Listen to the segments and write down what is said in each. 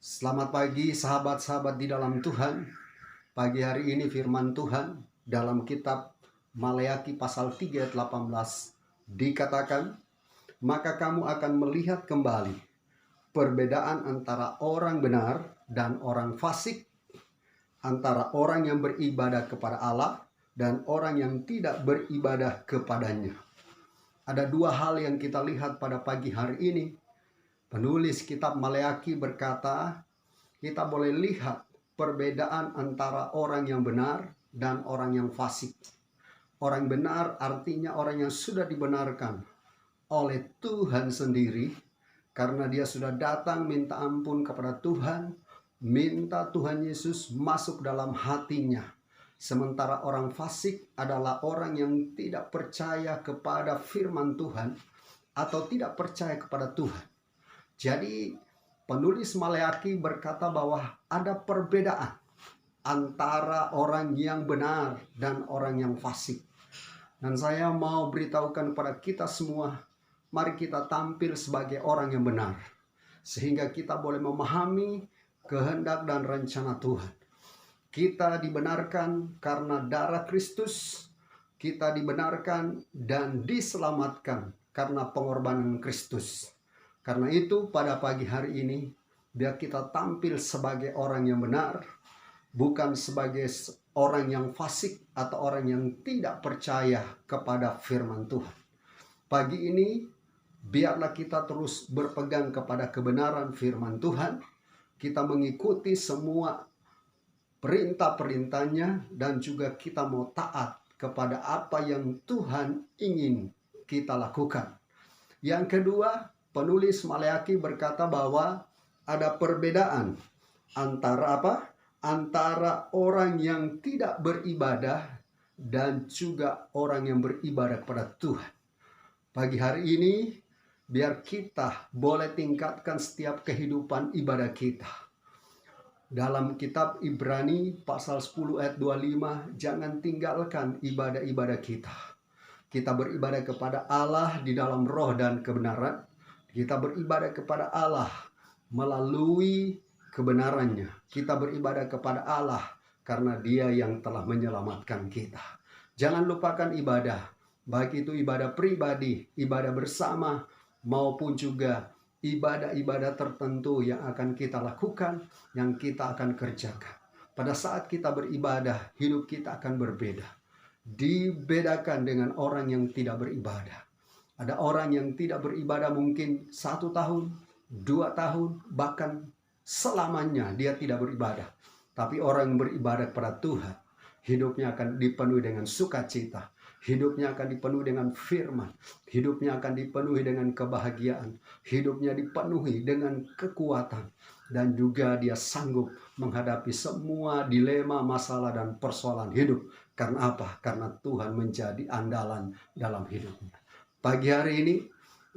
Selamat pagi sahabat-sahabat di dalam Tuhan. Pagi hari ini firman Tuhan dalam kitab Maleakhi pasal 3 ayat 18 dikatakan, maka kamu akan melihat kembali perbedaan antara orang benar dan orang fasik, antara orang yang beribadah kepada Allah dan orang yang tidak beribadah kepadanya. Ada dua hal yang kita lihat pada pagi hari ini. Penulis kitab Maleakhi berkata, kita boleh lihat perbedaan antara orang yang benar dan orang yang fasik. Orang benar artinya orang yang sudah dibenarkan oleh Tuhan sendiri, karena dia sudah datang minta ampun kepada Tuhan, minta Tuhan Yesus masuk dalam hatinya. Sementara orang fasik adalah orang yang tidak percaya kepada firman Tuhan atau tidak percaya kepada Tuhan. Jadi penulis Maleakhi berkata bahwa ada perbedaan antara orang yang benar dan orang yang fasik. Dan saya mau beritahukan kepada kita semua, mari kita tampil sebagai orang yang benar, sehingga kita boleh memahami kehendak dan rencana Tuhan. Kita dibenarkan karena darah Kristus, kita dibenarkan dan diselamatkan karena pengorbanan Kristus. Karena itu pada pagi hari ini, biar kita tampil sebagai orang yang benar, bukan sebagai orang yang fasik atau orang yang tidak percaya kepada firman Tuhan. Pagi ini, biarlah kita terus berpegang kepada kebenaran firman Tuhan. Kita mengikuti semua perintah-perintahnya dan juga kita mau taat kepada apa yang Tuhan ingin kita lakukan. Yang kedua, penulis Maleakhi berkata bahwa ada perbedaan antara apa? Antara orang yang tidak beribadah dan juga orang yang beribadah kepada Tuhan. Pagi hari ini, biar kita boleh tingkatkan setiap kehidupan ibadah kita. Dalam kitab Ibrani pasal 10 ayat 25, jangan tinggalkan ibadah-ibadah kita. Kita beribadah kepada Allah di dalam roh dan kebenaran. Kita beribadah kepada Allah melalui kebenarannya. Kita beribadah kepada Allah karena Dia yang telah menyelamatkan kita. Jangan lupakan ibadah, baik itu ibadah pribadi, ibadah bersama, maupun juga ibadah-ibadah tertentu yang akan kita lakukan, yang kita akan kerjakan. Pada saat kita beribadah, hidup kita akan berbeda. Dibedakan dengan orang yang tidak beribadah. Ada orang yang tidak beribadah mungkin 1 tahun, 2 tahun, bahkan selamanya dia tidak beribadah. Tapi orang yang beribadah kepada Tuhan, hidupnya akan dipenuhi dengan sukacita. Hidupnya akan dipenuhi dengan firman. Hidupnya akan dipenuhi dengan kebahagiaan. Hidupnya dipenuhi dengan kekuatan. Dan juga dia sanggup menghadapi semua dilema, masalah, dan persoalan hidup. Karena apa? Karena Tuhan menjadi andalan dalam hidupnya. Pagi hari ini,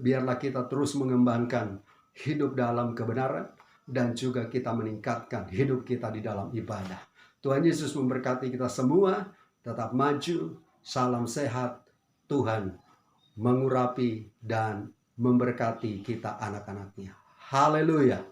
biarlah kita terus mengembangkan hidup dalam kebenaran dan juga kita meningkatkan hidup kita di dalam ibadah. Tuhan Yesus memberkati kita semua, tetap maju, salam sehat, Tuhan mengurapi dan memberkati kita anak-anaknya. Haleluya.